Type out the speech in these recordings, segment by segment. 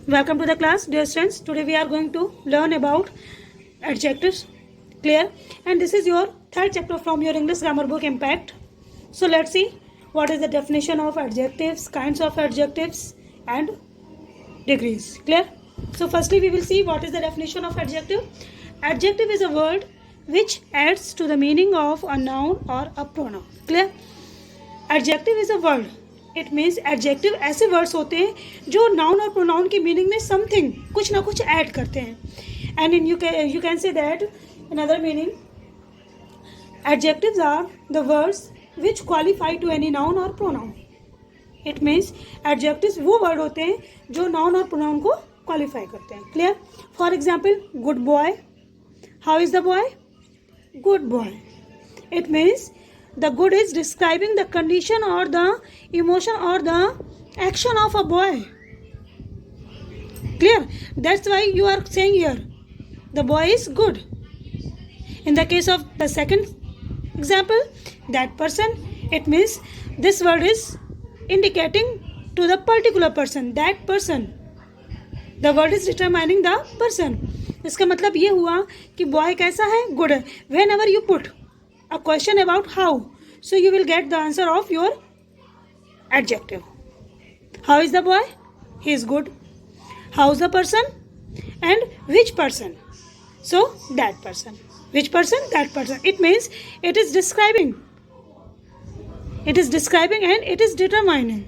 Welcome to the class, dear students. Today we are going to learn about adjectives. Clear? And this is your third chapter from your English grammar book, Impact. So let's see what is the definition of adjectives, kinds of adjectives, and degrees. Clear? So firstly we will see what is the definition of adjective. Adjective is a word which adds to the meaning of a noun or a pronoun. Clear? Adjective is a word. It means adjective ऐसे words होते हैं जो noun और pronoun की meaning में something कुछ ना कुछ ऐड करते हैं. And in you can say that in other meaning adjectives are the words which qualify to any noun और प्रोनाउन. इट मीन्स एडजेक्टिव्स वो वर्ड होते हैं जो नाउन और प्रोनाउन को क्वालिफाई करते हैं. Clear? For example, good boy. How is the boy? Good boy. It means the good is describing the condition or the emotion or the action of a boy. Clear? That's why you are saying here the boy is good. In the case of the second example, that person, it means this word is indicating to the particular person, that person. The word is determining the person. इसका मतलब ये हुआ कि boy कैसा है? Good है. Whenever you put a question about how, so you will get the answer of your adjective. How is the boy? He is good. How is the person? And which person? So that person. Which person? That person. It means it is describing. It is describing and it is determining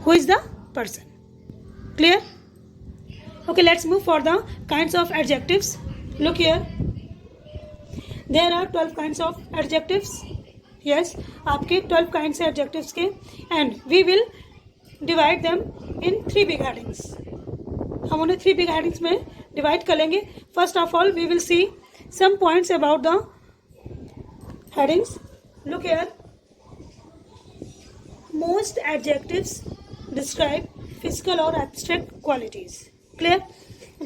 who is the person. Clear? Okay, let's move for the kinds of adjectives. Look here. There are 12 kinds of adjectives. Yes, आपके 12 kinds है adjectives के, and we will divide them in 3 big headings. हम उन्हें 3 big headings में divide कर लेंगे. First of all, we will see some points about the headings. Look here. Most adjectives describe physical or abstract qualities. Clear?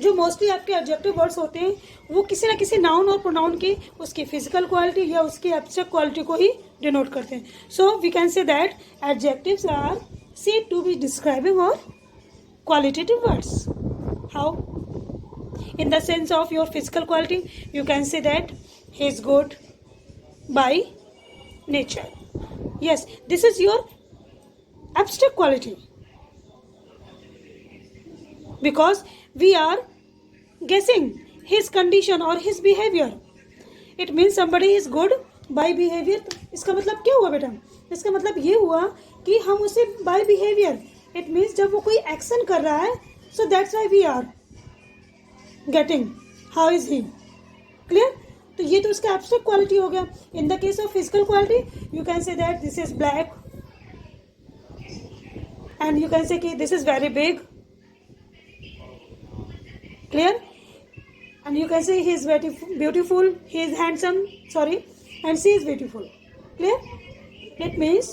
जो mostly आपके adjective words होते हैं वो किसी ना किसी नाउन और प्रोनाउन की उसकी फिजिकल क्वालिटी या उसकी एब्स्ट्रैक्ट क्वालिटी को ही डिनोट करते हैं. So we can say that adjectives are said to be describing और qualitative words. How? In the sense of your physical quality you can say that he is good by nature. Yes, this is your abstract quality because we are guessing his condition or his behavior. It means somebody is good by behavior. इसका मतलब क्या हुआ बेटा? इसका मतलब ये हुआ कि हम उसे by behavior. It means जब वो कोई action कर रहा है, so that's why we are getting how is he. Clear? तो ये तो उसका abstract quality हो गया. In the case of physical quality, you can say that this is black, and you can say कि this is very big. Clear? And you can say he is very beautiful, he is handsome, and she is beautiful. Clear? It means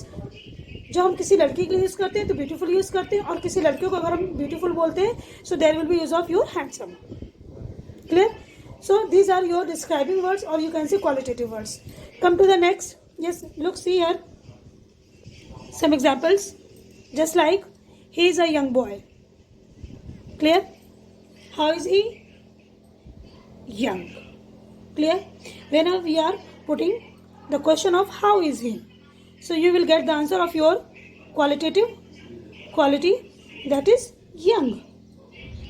जो हम किसी लड़की के लिए use करते हैं तो ब्यूटीफुल यूज़ करते हैं, और किसी लड़के को अगर हम ब्यूटीफुल बोलते हैं so there will be use of your handsome. Clear? So these are your describing words और you can say qualitative words. Come to the next. Yes, look see here some examples. Just like he is a young boy. Clear? How is he? Young. Clear? Whenever we are putting the question of how is he, so you will get the answer of your qualitative quality, that is young.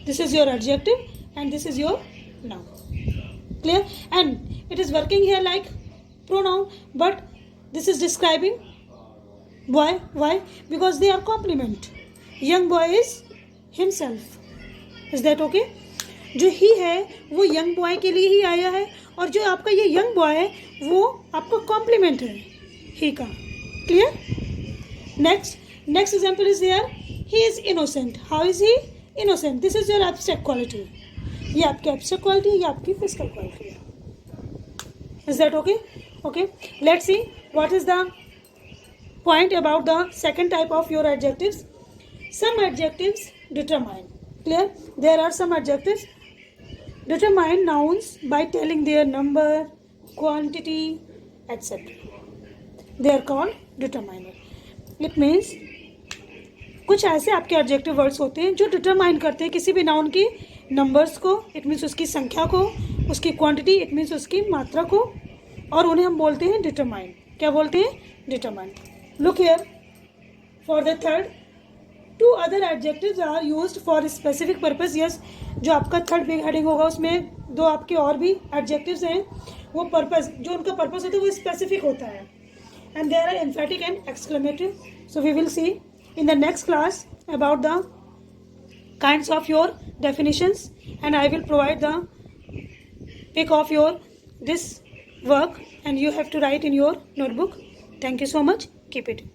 This is your adjective and this is your noun. Clear? And it is working here like pronoun, but this is describing boy. Why? Because they are complement. Young boy is himself. Is that okay? जो ही है वो young boy के लिए ही आया है, और जो आपका ये यंग बॉय है वो आपका कॉम्प्लीमेंट है ही का. Clear? Next example is here. He is innocent. How is he? Innocent. This is your abstract quality. ये आपकी एब्स्ट्रैक्ट क्वालिटी, ये आपकी फिजिकल क्वालिटी है. Is that okay? Okay, let's see what is the point about the second type of your adjectives. Some adjectives determine. Clear? There are some adjectives determine nouns by telling their number, quantity, etc. They are called determiner. It means कुछ ऐसे आपके adjective words होते हैं जो determine करते हैं किसी भी नाउन की नंबर्स को, इट मीन्स उसकी संख्या को, उसकी क्वांटिटी, इट मीन्स उसकी मात्रा को, और उन्हें हम बोलते हैं डिटरमाइन। क्या बोलते हैं? Determine. Look here for the third, 2 other adjectives are used for specific purpose. Yes, जो आपका थर्ड बिग हेडिंग होगा उसमें 2 आपके और भी एडजेक्टिव्स हैं, वो पर्पस, जो उनका पर्पस होता है वो स्पेसिफिक होता है, and there are emphatic and exclamative. So we will see in the next class about the kinds of your definitions, and I will provide the pic of your this work and you have to write in your notebook. Thank you so much. Keep it.